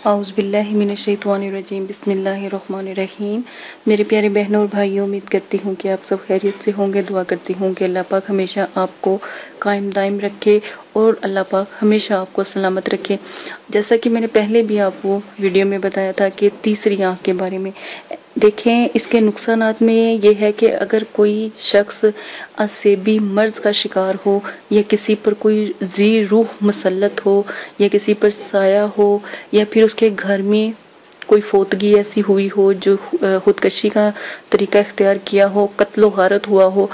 اعوذ باللہ من الشیطان الرجیم بسم اللہ الرحمن الرحیم۔ میرے پیارے بہنوں اور بھائیوں، امید کرتی ہوں کہ آپ سب خیریت سے ہوں گے۔ دعا کرتی ہوں کہ اللہ پاک ہمیشہ آپ کو قائم دائم رکھے اور اللہ پاک ہمیشہ آپ کو سلامت رکھے۔ جیسا کہ میں نے پہلے بھی آپ کو ویڈیو میں بتایا تھا کہ تیسری آنکھ کے بارے میں دیکھیں، اس کے نقصانات میں یہ ہے کہ اگر کوئی شخص عصبی مرض کا شکار ہو، یا کسی پر کوئی ذی روح مسلط ہو، یا کسی پر سایہ ہو، یا پھر اس کے گھر میں کوئی فوتگی ایسی ہوئی ہو جو خودکشی کا طریقہ اختیار کیا ہو، قتل و غارت ہوا ہو،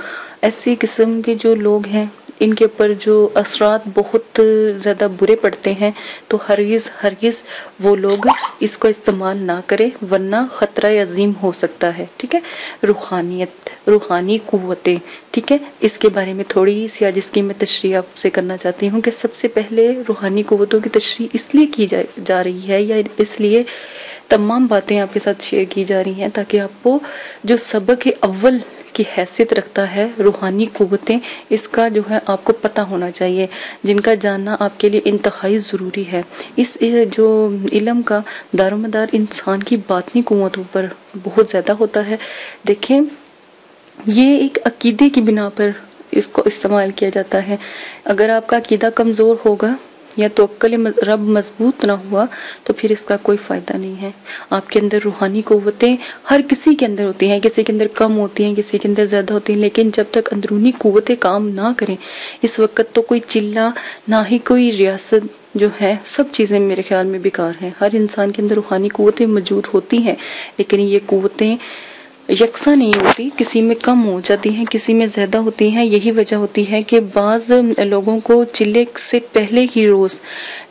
ایسی قسم کے جو لوگ ہیں ان کے اوپر جو اثرات بہت زیادہ برے پڑتے ہیں، تو ہرگز وہ لوگ اس کو استعمال نہ کرے، ورنہ خطرہ عظیم ہو سکتا ہے۔ ٹھیک ہے، روحانی قوتیں، ٹھیک ہے، اس کے بارے میں تھوڑی سی آج اس کی میں تشریح آپ سے کرنا چاہتی ہوں کہ سب سے پہلے روحانی قوتوں کی تشریح اس لیے کی جا رہی ہے، یا اس لیے تمام باتیں آپ کے ساتھ شیئر کی جا رہی ہیں تاکہ آپ کو جو سبق اول کی حیثیت رکھتا ہے روحانی قوتیں، اس کا جو ہے آپ کو پتہ ہونا چاہیے، جن کا جاننا آپ کے لیے انتہائی ضروری ہے۔ اس جو علم کا دار و مدار انسان کی باطنی قوتوں پر بہت زیادہ ہوتا ہے۔ دیکھیں، یہ ایک عقیدے کی بنا پر اس کو استعمال کیا جاتا ہے۔ اگر آپ کا عقیدہ کمزور ہوگا یا توکل رب مضبوط نہ ہوا تو پھر اس کا کوئی فائدہ نہیں ہے۔ آپ کے اندر روحانی قوتیں ہر کسی کے اندر ہوتی ہیں، کسی کے اندر کم ہوتی ہیں، کسی کے اندر زیادہ ہوتی ہیں، لیکن جب تک اندرونی قوتیں کام نہ کریں، اس وقت تو کوئی چلہ نہ ہی کوئی ریاست جو ہے، سب چیزیں میرے خیال میں بیکار ہیں۔ ہر انسان کے اندر روحانی قوتیں موجود ہوتی ہیں، لیکن یہ قوتیں یکساں نہیں ہوتی، کسی میں کم ہو جاتی ہیں، کسی میں زیادہ ہوتی ہیں۔ یہی وجہ ہوتی ہے کہ بعض لوگوں کو چلے سے پہلے ہی روز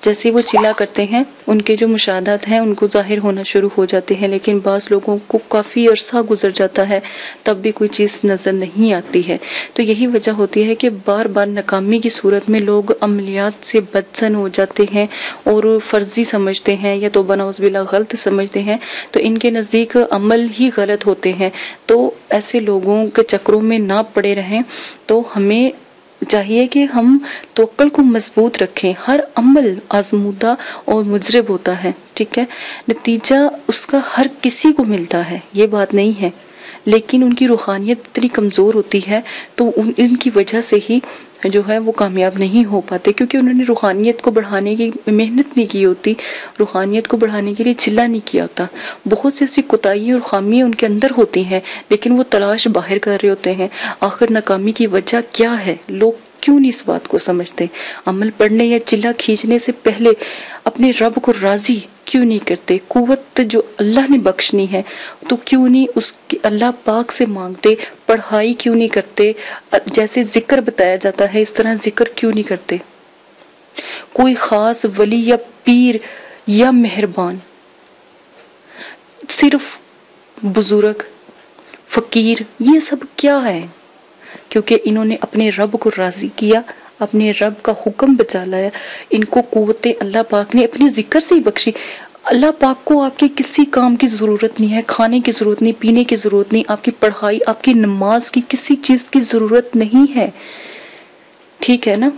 جیسے وہ چلا کرتے ہیں، ان کے جو مشاہدات ہیں ان کو ظاہر ہونا شروع ہو جاتے ہیں، لیکن بعض لوگوں کو کافی عرصہ گزر جاتا ہے تب بھی کوئی چیز نظر نہیں آتی ہے۔ تو یہی وجہ ہوتی ہے کہ بار بار ناکامی کی صورت میں لوگ عملیات سے بدظن ہو جاتے ہیں اور فرضی سمجھتے ہیں یا توبہ نعوذ باللہ غلط سمجھتے ہیں، تو ان کے نزدیک عمل ہی غلط ہوتے ہیں۔ تو ایسے لوگوں کے چکروں میں نہ پڑے رہیں، تو ہمیں چاہیے کہ ہم توکل کو مضبوط رکھیں۔ ہر عمل آزمودہ اور مجرب ہوتا ہے، ٹھیک ہے، نتیجہ اس کا ہر کسی کو ملتا ہے، یہ بات نہیں ہے، لیکن ان کی روحانیت اتنی کمزور ہوتی ہے تو ان کی وجہ سے ہی جو ہے وہ کامیاب نہیں ہو پاتے، کیونکہ انہوں نے روحانیت کو بڑھانے کی محنت نہیں کی ہوتی، روحانیت کو بڑھانے کے لیے چلہ نہیں کیا ہوتا۔ بہت سی ایسی کوتاہیاں اور خامیاں ان کے اندر ہوتی ہیں، لیکن وہ تلاش باہر کر رہے ہوتے ہیں۔ آخر ناکامی کی وجہ کیا ہے؟ لوگ کیوں نہیں اس بات کو سمجھتے؟ عمل پڑھنے یا چلہ کھینچنے سے پہلے اپنے رب کو راضی کیوں نہیں کرتے؟ قوت جو اللہ نے بخشنی ہے تو کیوں نہیں اس کی اللہ پاک سے مانگتے؟ پڑھائی کیوں نہیں کرتے؟ جیسے ذکر بتایا جاتا ہے اس طرح ذکر کیوں نہیں کرتے؟ کوئی خاص ولی یا پیر یا مہربان، صرف بزرگ، فقیر، یہ سب کیا ہے؟ کیونکہ انہوں نے اپنے رب کو راضی کیا، اپنے رب کا حکم بچا لایا۔ ان کو قوتیں اللہ پاک نے اپنے ذکر سے ہی بخشی۔ اللہ پاک کو آپ کے کسی کام کی ضرورت نہیں ہے، کھانے کی ضرورت نہیں، پینے کی ضرورت نہیں، آپ کی پڑھائی، آپ کی نماز کی کسی چیز کی ضرورت نہیں ہے، ٹھیک ہے نا؟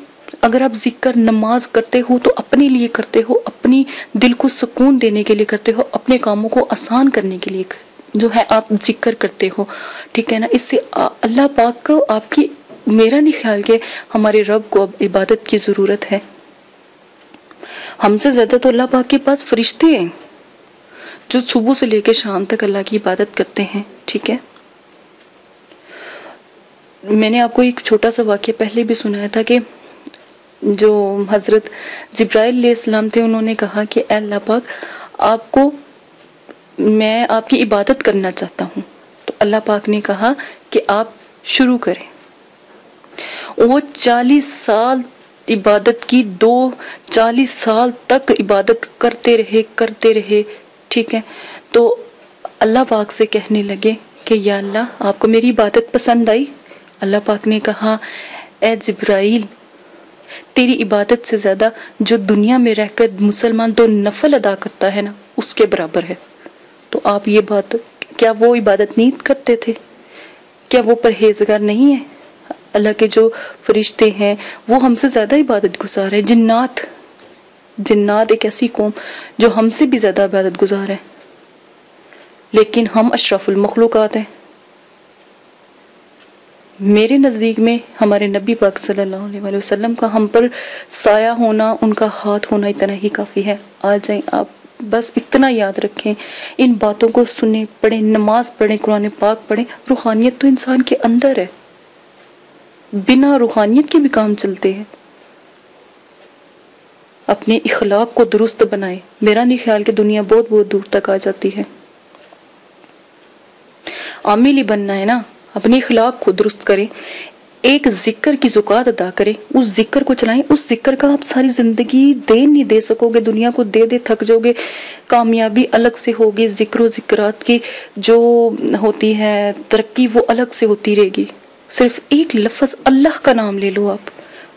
اگر آپ ذکر نماز کرتے ہو تو اپنے لیے کرتے ہو، اپنی دل کو سکون دینے کے لیے کرتے ہو، اپنے کاموں کو آسان کرنے کے لیے جو ہے آپ ذکر کرتے ہو، ٹھیک ہے نا؟ اس سے اللہ پاک کو آپ کی، میرا نہیں خیال کہ ہمارے رب کو اب عبادت کی ضرورت ہے۔ ہم سے زیادہ تو اللہ پاک کے پاس فرشتے ہیں جو صبح سے لے کے شام تک اللہ کی عبادت کرتے ہیں، ٹھیک ہے؟ میں نے آپ کو ایک چھوٹا سا واقعہ پہلے بھی سنایا تھا کہ جو حضرت جبرائیل علیہ السلام تھے، انہوں نے کہا کہ اے اللہ پاک، آپ کو میں آپ کی عبادت کرنا چاہتا ہوں، تو اللہ پاک نے کہا کہ آپ شروع کریں۔ وہ 40 سال عبادت کی، 40 سال تک عبادت کرتے رہے، ٹھیک ہے؟ تو اللہ پاک سے کہنے لگے کہ یا اللہ، آپ کو میری عبادت پسند آئی؟ اللہ پاک نے کہا اے جبرائیل، تیری عبادت سے زیادہ جو دنیا میں رہ کر مسلمان 2 نفل ادا کرتا ہے نا، اس کے برابر ہے۔ تو آپ یہ بات، کیا وہ عبادت نہیں کرتے تھے؟ کیا وہ پرہیزگار نہیں ہیں؟ اللہ کے جو فرشتے ہیں وہ ہم سے زیادہ عبادت گزار ہیں، جنات جنات ایک ایسی قوم جو ہم سے بھی زیادہ عبادت گزار ہے، لیکن ہم اشرف المخلوقات ہیں۔ میرے نزدیک میں ہمارے نبی پاک صلی اللہ علیہ وسلم کا ہم پر سایہ ہونا، ان کا ہاتھ ہونا اتنا ہی کافی ہے۔ آ جائیں آپ بس اتنا یاد رکھیں، ان باتوں کو سنیں، پڑھیں، نماز پڑھیں، قرآن پاک پڑھیں۔ روحانیت تو انسان کے اندر ہے، بنا روحانیت کے بھی کام چلتے ہیں۔ اپنے اخلاق کو درست بنائیں۔ میرا نہیں خیال کہ دنیا بہت بہت دور تک آ جاتی ہے۔ عامل ہی بننا ہے نا، اپنے اخلاق کو درست کریں، ایک ذکر کی زکوٰۃ ادا کریں، اس ذکر کو چلائیں۔ اس ذکر کا آپ ساری زندگی نہیں دے سکو گے، دنیا کو دے تھک جاؤ گے۔ کامیابی الگ سے ہوگی، ذکر و ذکرات کی جو ہوتی ہے ترقی وہ الگ سے ہوتی رہے گی۔ صرف ایک لفظ اللہ کا نام لے لو آپ،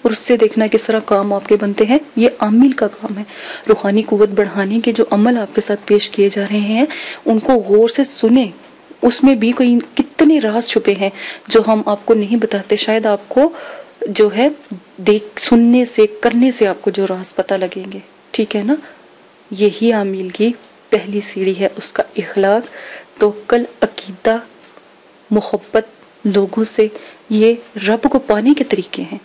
اور اس سے دیکھنا کس طرح کام آپ کے بنتے ہیں۔ یہ عامل کا کام ہے۔ روحانی قوت بڑھانے کے جو عمل آپ کے ساتھ پیش کیے جا رہے ہیں ان کو غور سے سنیں، اس میں بھی کوئی کتنے راز چھپے ہیں جو ہم آپ کو نہیں بتاتے۔ شاید آپ کو جو ہے سننے سے، کرنے سے آپ کو جو راز پتہ لگیں گے، ٹھیک ہے نا۔ یہی عامل کی پہلی سیڑھی ہے، اس کا اخلاق، توکل، عقیدہ، محبت لوگوں سے۔ یہ رب کو پانے کے طریقے ہیں۔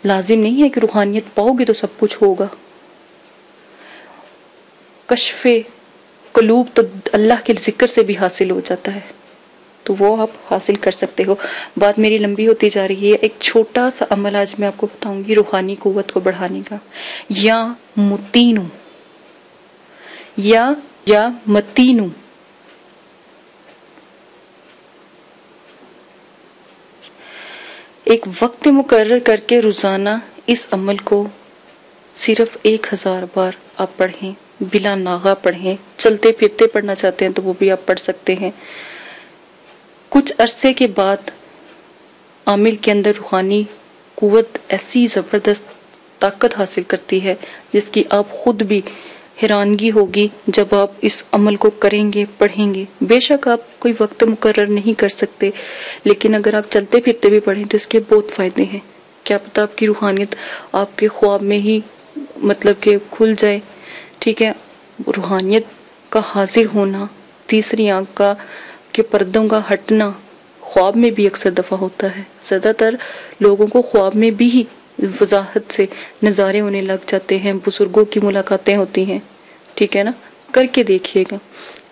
لازم نہیں ہے کہ روحانیت پاؤ گے تو سب کچھ ہوگا۔ کشف قلوب تو اللہ کے ذکر سے بھی حاصل ہو جاتا ہے، تو وہ آپ حاصل کر سکتے ہو۔ بات میری لمبی ہوتی جا رہی ہے، ایک چھوٹا سا عمل آج میں آپ کو بتاؤں گی روحانی قوت کو بڑھانے کا۔ یا متینو، یا متینو، ایک وقت مقرر کر کے روزانہ اس عمل کو صرف 1000 بار آپ پڑھیں، بلا ناغہ پڑھیں۔ چلتے پھرتے پڑھنا چاہتے ہیں تو وہ بھی آپ پڑھ سکتے ہیں۔ کچھ عرصے کے بعد عامل کے اندر روحانی قوت ایسی زبردست طاقت حاصل کرتی ہے جس کی آپ خود بھی حیرانگی ہوگی جب آپ اس عمل کو کریں گے، پڑھیں گے۔ بے شک آپ کوئی وقت مقرر نہیں کر سکتے، لیکن اگر آپ چلتے پھرتے بھی پڑھیں تو اس کے بہت فائدے ہیں۔ کیا پتہ آپ کی روحانیت آپ کے خواب میں ہی مطلب کہ کھل جائے، ٹھیک ہے۔ روحانیت کا حاضر ہونا، تیسری آنکھ کا کہ پردوں کا ہٹنا خواب میں بھی اکثر دفعہ ہوتا ہے۔ زیادہ تر لوگوں کو خواب میں بھی وضاحت سے نظارے ہونے لگ جاتے ہیں، بزرگوں کی ملاقاتیں ہوتی ہیں، ٹھیک ہے نا۔ کر کے دیکھیے گا۔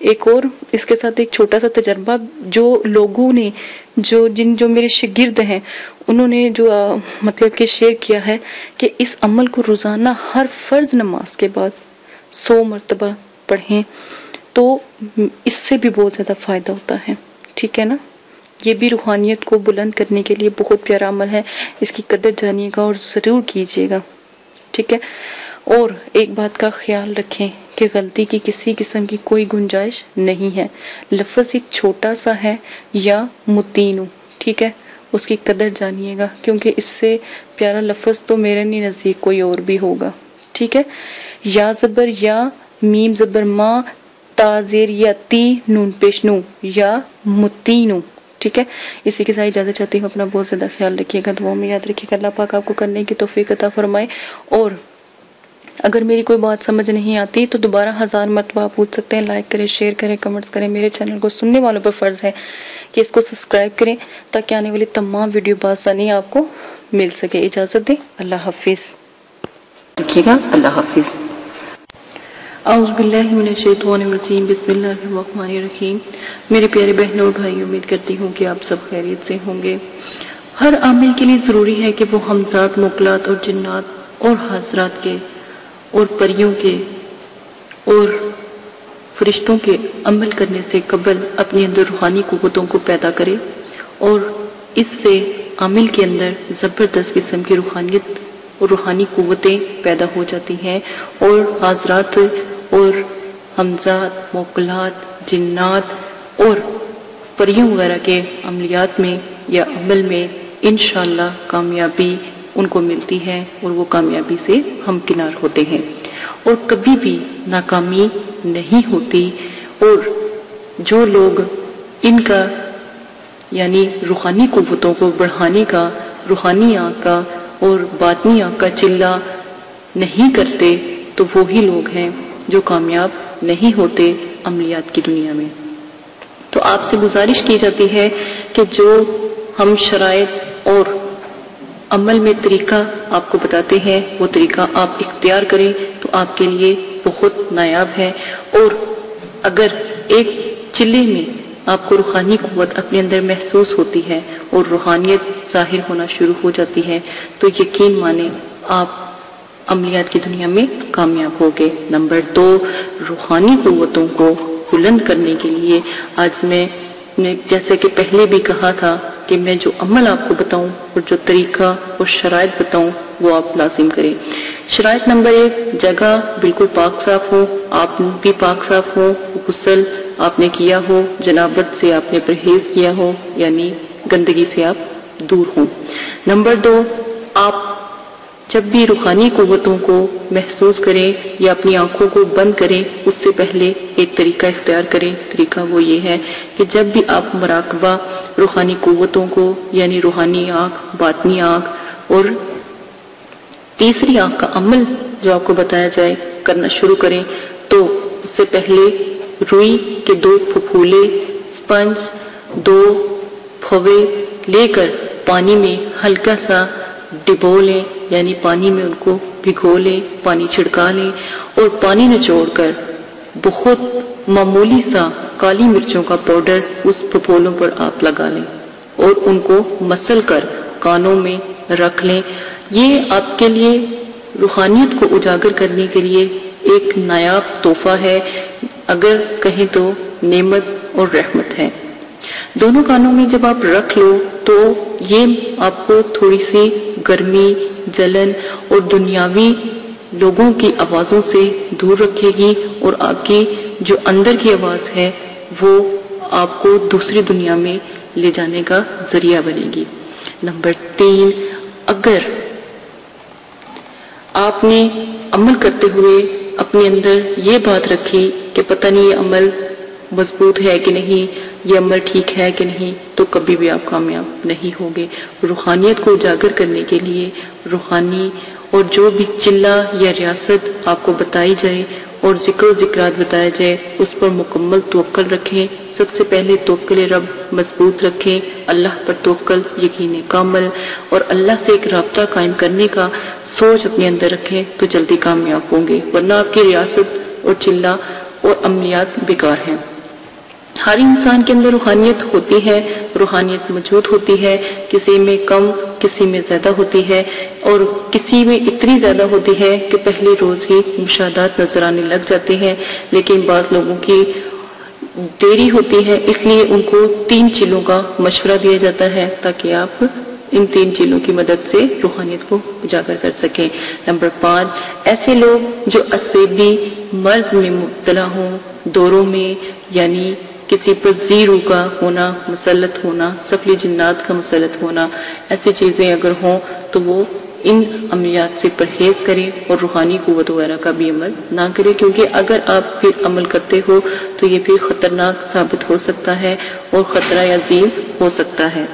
ایک اور اس کے ساتھ ایک چھوٹا سا تجربہ، جو لوگوں نے جو میرے شاگرد ہیں انہوں نے جو مطلب کہ شیئر کیا ہے کہ اس عمل کو روزانہ ہر فرض نماز کے بعد 100 مرتبہ پڑھیں تو اس سے بھی بہت زیادہ فائدہ ہوتا ہے، ٹھیک ہے نا۔ یہ بھی روحانیت کو بلند کرنے کے لیے بہت پیارا عمل ہے، اس کی قدر جانیے گا اور ضرور کیجیے گا، ٹھیک ہے۔ اور ایک بات کا خیال رکھیں کہ غلطی کی کسی قسم کی کوئی گنجائش نہیں ہے۔ لفظ ایک چھوٹا سا ہے، یا متینو، ٹھیک ہے، اس کی قدر جانیے گا، کیونکہ اس سے پیارا لفظ تو میرے نہیں نزدیک کوئی اور بھی ہوگا، ٹھیک ہے۔ یا زبر یا، میم زبر ما، تا زیر یا تی، نون پیش نو، یا متینو، ٹھیک ہے۔ اسی کے ساتھ اجازت چاہتی ہوں، اپنا بہت زیادہ خیال رکھیے گا، دعاؤں میں یاد رکھیے گا۔ اللہ پاک آپ کو کرنے کی توفیق عطا فرمائے۔ اور اگر میری کوئی بات سمجھ نہیں آتی تو دوبارہ 1000 مرتبہ آپ پوچھ سکتے ہیں۔ لائک کریں، شیئر کریں، کمنٹس کریں۔ میرے چینل کو سننے والوں پر فرض ہے کہ اس کو سبسکرائب کریں تاکہ آنے والی تمام ویڈیو بآسانی آپ کو مل سکے۔ اجازت دیں، اللہ حافظ رکھیے گا، اللہ حافظ۔ اعوذ باللہ من الشیطان الرجیم، بسم اللہ الرحمن الرحیم۔ میرے پیارے بہنوں اور بھائی، امید کرتی ہوں کہ آپ سب خیریت سے ہوں گے۔ ہر عامل کے لیے ضروری ہے کہ وہ ہمزات، موکلات اور جنات اور حضرات کے اور پریوں کے اور فرشتوں کے عمل کرنے سے قبل اپنے اندر روحانی قوتوں کو پیدا کرے، اور اس سے عامل کے اندر زبردست قسم کی روحانیت اور روحانی قوتیں پیدا ہو جاتی ہیں، اور حضرات اور ہمزات، موکلات، جنات اور پریوں وغیرہ کے عملیات میں یا عمل میں انشاءاللہ کامیابی ان کو ملتی ہے، اور وہ کامیابی سے ہمکنار ہوتے ہیں، اور کبھی بھی ناکامی نہیں ہوتی۔ اور جو لوگ ان کا یعنی روحانی قوتوں کو بڑھانے کا، روحانی آنکھ کا اور باطنی آنکھ کا چلہ نہیں کرتے تو وہی لوگ ہیں جو کامیاب نہیں ہوتے عملیات کی دنیا میں۔ تو آپ سے گزارش کی جاتی ہے کہ جو ہم شرائط اور عمل میں طریقہ آپ کو بتاتے ہیں وہ طریقہ آپ اختیار کریں تو آپ کے لیے بہت نایاب ہے۔ اور اگر ایک چلے میں آپ کو روحانی قوت اپنے اندر محسوس ہوتی ہے اور روحانیت ظاہر ہونا شروع ہو جاتی ہے تو یقین مانیں آپ عملیات کی دنیا میں کامیاب ہوگے۔ نمبر 2، روحانی قوتوں کو بلند کرنے کے لیے آج میں نے جیسے کہ پہلے بھی کہا تھا کہ میں جو عمل آپ کو بتاؤں اور جو طریقہ اور شرائط بتاؤں وہ آپ لازم کریں۔ شرائط نمبر 1، جگہ بالکل پاک صاف ہو، آپ بھی پاک صاف ہو، غسل آپ نے کیا ہو، جنابت سے آپ نے پرہیز کیا ہو، یعنی گندگی سے آپ دور ہوں۔ نمبر 2، آپ جب بھی روحانی قوتوں کو محسوس کریں یا اپنی آنکھوں کو بند کریں اس سے پہلے ایک طریقہ اختیار کریں۔ طریقہ وہ یہ ہے کہ جب بھی آپ مراقبہ روحانی قوتوں کو یعنی روحانی آنکھ، باطنی آنکھ اور تیسری آنکھ کا عمل جو آپ کو بتایا جائے کرنا شروع کریں تو اس سے پہلے روئی کے 2 پھپھولے، سپنج، 2 پھوے لے کر پانی میں ہلکا سا ڈبو لیں، یعنی پانی میں ان کو بھگو لیں، پانی چھڑکا لیں اور پانی نچوڑ کر بہت معمولی سا کالی مرچوں کا پاؤڈر اس پھپھولوں پر آپ لگا لیں اور ان کو مسل کر کانوں میں رکھ لیں۔ یہ آپ کے لیے روحانیت کو اجاگر کرنے کے لیے ایک نایاب تحفہ ہے، اگر کہیں تو نعمت اور رحمت ہے۔ دونوں کانوں میں جب آپ رکھ لو تو یہ آپ کو تھوڑی سی گرمی، جلن اور دنیاوی لوگوں کی آوازوں سے دور رکھے گی اور آپ کی جو اندر کی آواز ہے وہ آپ کو دوسری دنیا میں لے جانے کا ذریعہ بنے گی۔ نمبر 3، اگر آپ نے عمل کرتے ہوئے اپنے اندر یہ بات رکھی کہ پتہ نہیں یہ عمل مضبوط ہے کہ نہیں، یہ عمل ٹھیک ہے کہ نہیں، تو کبھی بھی آپ کامیاب نہیں ہوگے۔ روحانیت کو اجاگر کرنے کے لیے روحانی اور جو بھی چلہ یا ریاست آپ کو بتائی جائے اور ذکر و ذکرات بتایا جائے اس پر مکمل توکل رکھیں۔ سب سے پہلے توکل رب مضبوط رکھیں، اللہ پر توکل، یقین کامل اور اللہ سے ایک رابطہ قائم کرنے کا سوچ اپنے اندر رکھیں تو جلدی کامیاب ہوں گے، ورنہ آپ کی ریاست اور چلہ اور عملیات بیکار ہیں۔ ہر انسان کے اندر روحانیت ہوتی ہے، روحانیت موجود ہوتی ہے، کسی میں کم، کسی میں زیادہ ہوتی ہے اور کسی میں اتنی زیادہ ہوتی ہے کہ پہلے روز ہی مشاہدات نظر آنے لگ جاتے ہیں، لیکن بعض لوگوں کی دیری ہوتی ہے، اس لیے ان کو 3 چیزوں کا مشورہ دیا جاتا ہے تاکہ آپ ان 3 چیزوں کی مدد سے روحانیت کو اجاگر کر سکیں۔ نمبر 5، ایسے لوگ جو عصبی مرض میں مبتلا ہوں، دوروں میں یعنی کسی پر زیرو کا ہونا، مسلط ہونا، سفلی جنات کا مسلط ہونا، ایسی چیزیں اگر ہوں تو وہ ان عملیات سے پرہیز کریں اور روحانی قوت وغیرہ کا بھی عمل نہ کریں، کیونکہ اگر آپ پھر عمل کرتے ہو تو یہ پھر خطرناک ثابت ہو سکتا ہے اور خطرہ عظیم ہو سکتا ہے۔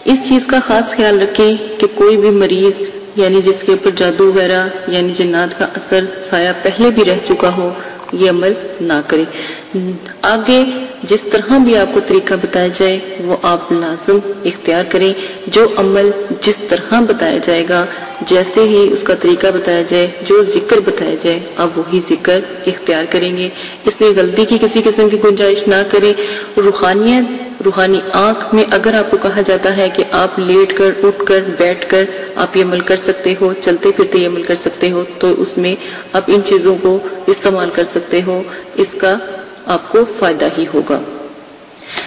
اس چیز کا خاص خیال رکھیں کہ کوئی بھی مریض یعنی جس کے اوپر جادو وغیرہ یعنی جنات کا اثر سایہ پہلے بھی رہ چکا ہو یہ عمل نہ کرے۔ آگے جس طرح بھی آپ کو طریقہ بتایا جائے وہ آپ لازم اختیار کریں۔ جو عمل جس طرح بتایا جائے گا، جیسے ہی اس کا طریقہ بتایا جائے، جو ذکر بتایا جائے آپ وہی ذکر اختیار کریں گے۔ اس میں غلطی کی کسی قسم کی گنجائش نہ کریں۔ روحانی آنکھ میں اگر آپ کو کہا جاتا ہے کہ آپ لیٹ کر، اٹھ کر، بیٹھ کر آپ یہ عمل کر سکتے ہو، چلتے پھرتے یہ عمل کر سکتے ہو، تو اس میں آپ ان چیزوں کو استعمال کر سکتے ہو، اس کا آپ کو فائدہ ہی ہوگا۔